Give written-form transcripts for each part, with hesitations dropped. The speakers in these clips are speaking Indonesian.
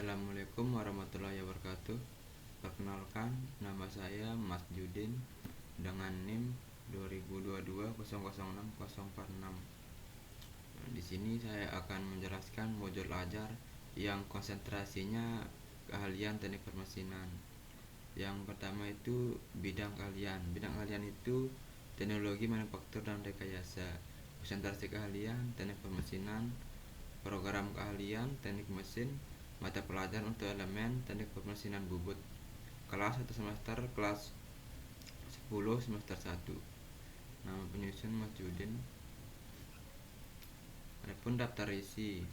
Assalamualaikum warahmatullahi wabarakatuh. Perkenalkan, nama saya Mas Judin dengan NIM 2022006046. Di sini saya akan menjelaskan modul ajar yang konsentrasinya keahlian teknik permesinan. Yang pertama itu bidang keahlian. Bidang keahlian itu teknologi manufaktur dan rekayasa. Konsentrasi keahlian teknik permesinan, program keahlian teknik mesin, mata pelajaran untuk elemen teknik permesinan bubut. Kelas 1 semester, kelas 10 semester 1. Nama penyusun Mas Judin. Adapun daftar isi.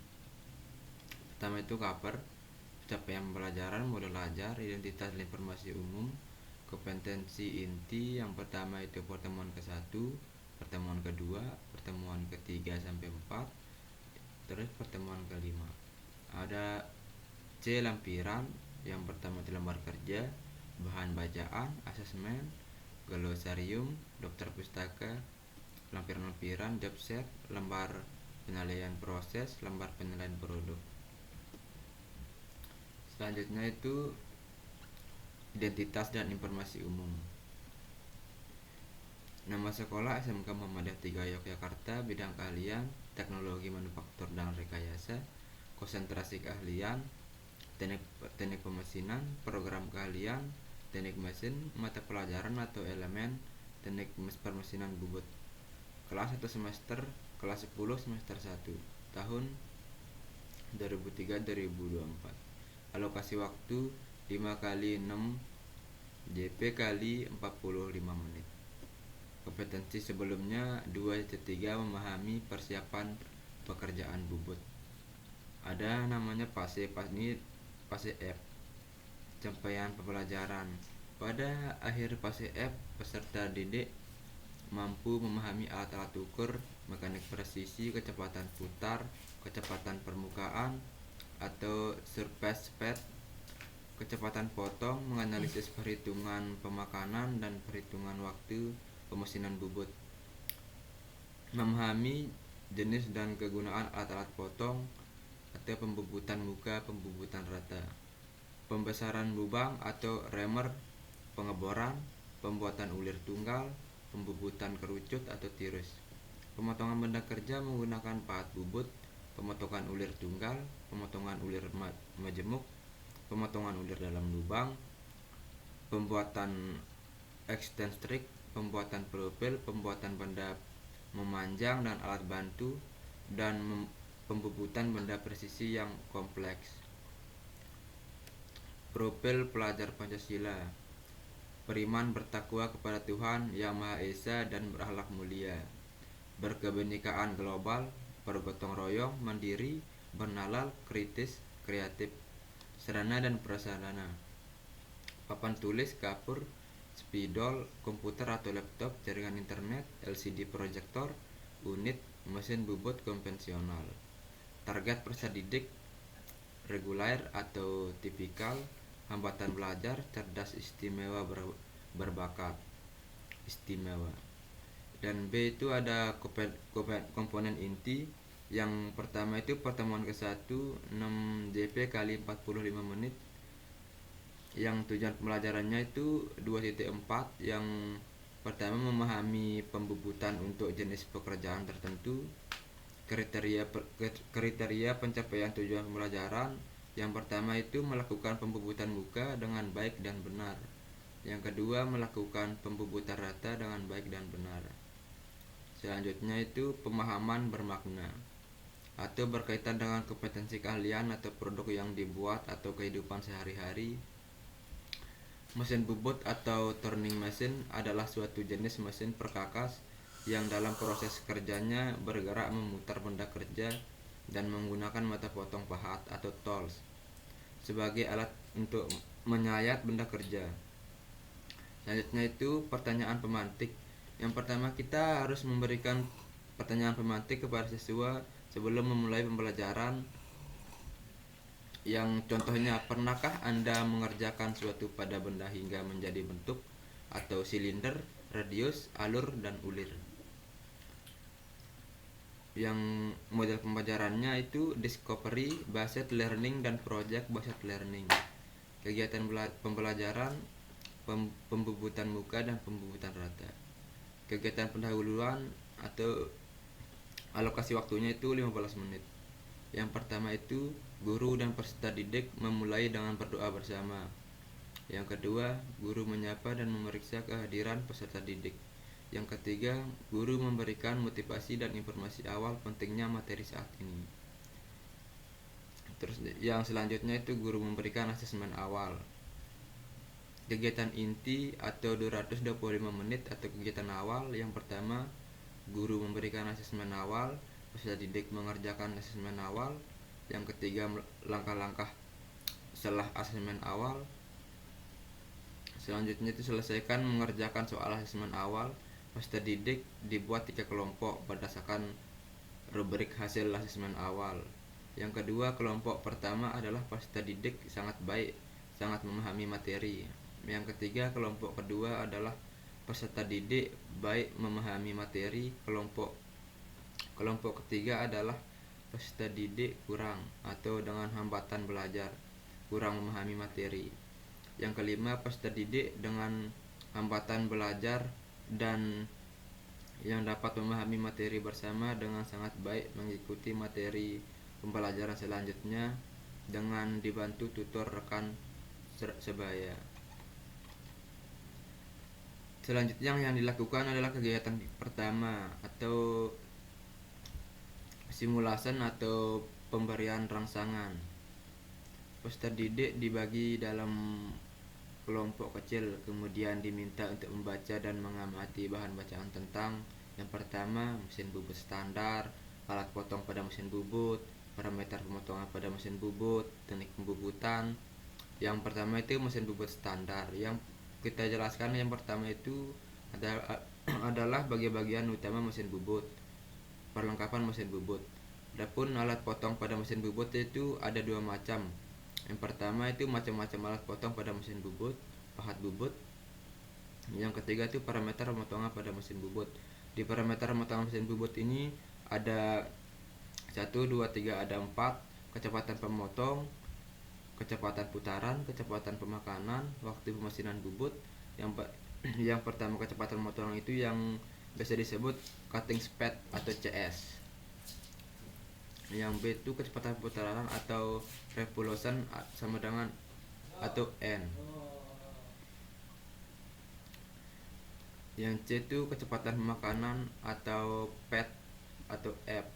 Pertama itu cover, capaian pembelajaran, modul ajar, identitas dan informasi umum, kompetensi inti. Yang pertama itu pertemuan ke-1, pertemuan kedua, pertemuan ketiga sampai 4, terus pertemuan kelima. Ada C lampiran. Yang pertama itu lembar kerja, bahan bacaan, asesmen, glosarium, daftar pustaka, lampiran-lampiran, job set, lembar penilaian proses, lembar penilaian produk. Selanjutnya itu identitas dan informasi umum. Nama sekolah SMK Muhammadiyah 3 Yogyakarta, bidang keahlian teknologi manufaktur dan rekayasa, konsentrasi keahlian teknik pemesinan, program keahlian teknik mesin, mata pelajaran atau elemen teknik permesinan bubut. Kelas 1 semester, kelas 10 semester 1 tahun 2003-2024. Alokasi waktu 5 kali 6 JP kali 45 menit. Kompetensi sebelumnya 2.3 memahami persiapan pekerjaan bubut. Ada namanya fase F, capaian pembelajaran. Pada akhir fase F, peserta didik mampu memahami alat-alat ukur, mekanik presisi, kecepatan putar, kecepatan permukaan atau surface speed, kecepatan potong, menganalisis perhitungan pemakanan dan perhitungan waktu pemesinan bubut, memahami jenis dan kegunaan alat-alat potong atau pembubutan muka, pembubutan rata, pembesaran lubang atau remer, pengeboran, pembuatan ulir tunggal, pembubutan kerucut atau tirus, pemotongan benda kerja menggunakan pahat bubut, pemotongan ulir tunggal, pemotongan ulir majemuk, pemotongan ulir dalam lubang, pembuatan ekstensrik, pembuatan profil, pembuatan benda memanjang dan alat bantu, dan pembubutan benda presisi yang kompleks. Profil pelajar Pancasila. Beriman bertakwa kepada Tuhan Yang Maha Esa dan berakhlak mulia, berkebinekaan global, bergotong royong, mandiri, bernalar, kritis, kreatif, sarana dan prasarana, papan tulis, kapur, spidol, komputer atau laptop, jaringan internet, LCD proyektor, unit, mesin bubut konvensional. Target peserta didik reguler atau tipikal, hambatan belajar, cerdas, istimewa, berbakat, istimewa. Dan B itu ada komponen inti. Yang pertama itu pertemuan ke-1 6 JP kali 45 menit. Yang tujuan pembelajarannya itu 2.4. Yang pertama memahami pembubutan untuk jenis pekerjaan tertentu. Kriteria pencapaian tujuan pembelajaran. Yang pertama itu melakukan pembubutan muka dengan baik dan benar. Yang kedua melakukan pembubutan rata dengan baik dan benar. Selanjutnya itu pemahaman bermakna atau berkaitan dengan kompetensi keahlian atau produk yang dibuat atau kehidupan sehari-hari. Mesin bubut atau turning machine adalah suatu jenis mesin perkakas yang dalam proses kerjanya bergerak memutar benda kerja dan menggunakan mata potong pahat atau tools sebagai alat untuk menyayat benda kerja. Selanjutnya itu pertanyaan pemantik. Yang pertama kita harus memberikan pertanyaan pemantik kepada siswa sebelum memulai pembelajaran. Yang contohnya, pernahkah Anda mengerjakan suatu pada benda hingga menjadi bentuk atau silinder, radius, alur, dan ulir? Yang model pembelajarannya itu discovery based learning dan project based learning. Kegiatan pembelajaran, pembubutan muka dan pembubutan rata. Kegiatan pendahuluan atau alokasi waktunya itu 15 menit. Yang pertama itu guru dan peserta didik memulai dengan berdoa bersama. Yang kedua, guru menyapa dan memeriksa kehadiran peserta didik. Yang ketiga, guru memberikan motivasi dan informasi awal pentingnya materi saat ini. Terus yang selanjutnya itu guru memberikan asesmen awal. Kegiatan inti atau 225 menit atau kegiatan awal. Yang pertama, guru memberikan asesmen awal, peserta didik mengerjakan asesmen awal. Yang ketiga, langkah-langkah setelah asesmen awal. Selanjutnya itu selesaikan mengerjakan soal asesmen awal. Peserta didik dibuat 3 kelompok berdasarkan rubrik hasil asesmen awal. Yang kedua, kelompok pertama adalah peserta didik sangat baik, sangat memahami materi. Yang ketiga, kelompok kedua adalah peserta didik baik memahami materi. Kelompok ketiga adalah peserta didik kurang atau dengan hambatan belajar, kurang memahami materi. Yang kelima, peserta didik dengan hambatan belajar dan yang dapat memahami materi bersama dengan sangat baik mengikuti materi pembelajaran selanjutnya dengan dibantu tutor rekan sebaya. Selanjutnya yang dilakukan adalah kegiatan pertama atau simulasan atau pemberian rangsangan. Peserta didik dibagi dalam kelompok kecil, kemudian diminta untuk membaca dan mengamati bahan bacaan tentang yang pertama, mesin bubut standar, alat potong pada mesin bubut, parameter pemotongan pada mesin bubut, teknik pembubutan. Yang pertama itu mesin bubut standar. Yang kita jelaskan yang pertama itu adalah bagian utama mesin bubut, perlengkapan mesin bubut. Adapun alat potong pada mesin bubut itu ada 2 macam. Yang pertama itu macam-macam alat potong pada mesin bubut, pahat bubut. Yang ketiga itu parameter pemotongan pada mesin bubut. Di parameter pemotongan mesin bubut ini ada 1, 2, 3, ada 4. Kecepatan pemotong, kecepatan putaran, kecepatan pemakanan, waktu pemesinan bubut. Yang pertama kecepatan pemotongan itu yang biasa disebut cutting speed atau CS. Yang B itu kecepatan putaran atau revolution sama dengan atau N. Yang C itu kecepatan pemakanan atau PET atau F.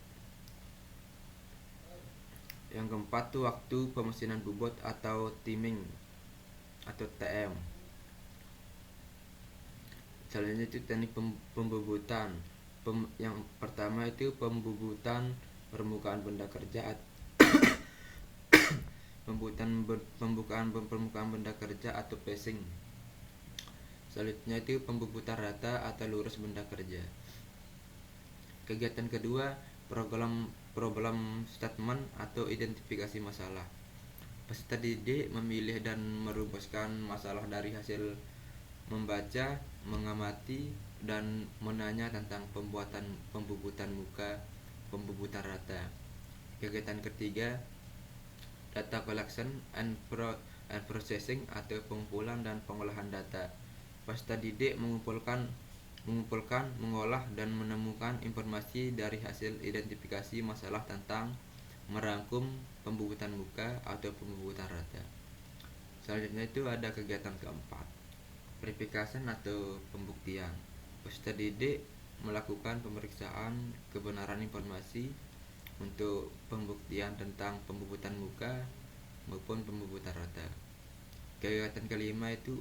Yang keempat itu waktu pemesinan bubut atau timing atau TM. Selanjutnya itu teknik pembubutan. Yang pertama itu pembubutan permukaan benda kerja permukaan benda kerja atau pacing. Selanjutnya itu pembubutan rata atau lurus benda kerja. Kegiatan kedua, problem statement atau identifikasi masalah. Peserta didik memilih dan merumuskan masalah dari hasil membaca, mengamati, dan menanya tentang pembubutan muka, pembubutan rata. Kegiatan ketiga, data collection and processing atau pengumpulan dan pengolahan data. Peserta didik mengumpulkan, mengolah dan menemukan informasi dari hasil identifikasi masalah tentang merangkum pembubutan muka atau pembubutan rata. Selanjutnya itu ada kegiatan keempat, verification atau pembuktian. Peserta didik melakukan pemeriksaan kebenaran informasi untuk pembuktian tentang pembubutan muka maupun pembubutan rata. Kegiatan kelima itu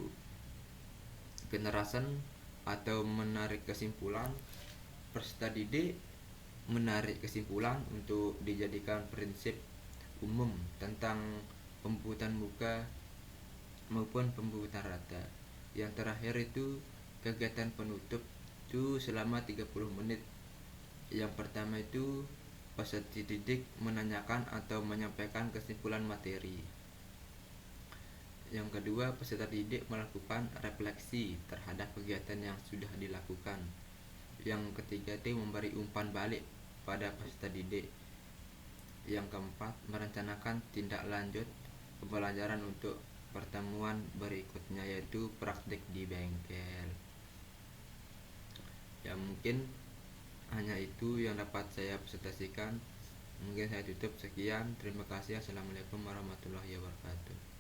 generation atau menarik kesimpulan. Peserta didik menarik kesimpulan untuk dijadikan prinsip umum tentang pembubutan muka maupun pembubutan rata. Yang terakhir itu kegiatan penutup itu selama 30 menit. Yang pertama itu peserta didik menanyakan atau menyampaikan kesimpulan materi. Yang kedua, peserta didik melakukan refleksi terhadap kegiatan yang sudah dilakukan. Yang ketiga itu memberi umpan balik pada peserta didik. Yang keempat, merencanakan tindak lanjut pembelajaran untuk pertemuan berikutnya, yaitu praktik di bengkel. Ya, mungkin hanya itu yang dapat saya presentasikan. Mungkin saya tutup. Sekian, terima kasih. Assalamualaikum warahmatullahi wabarakatuh.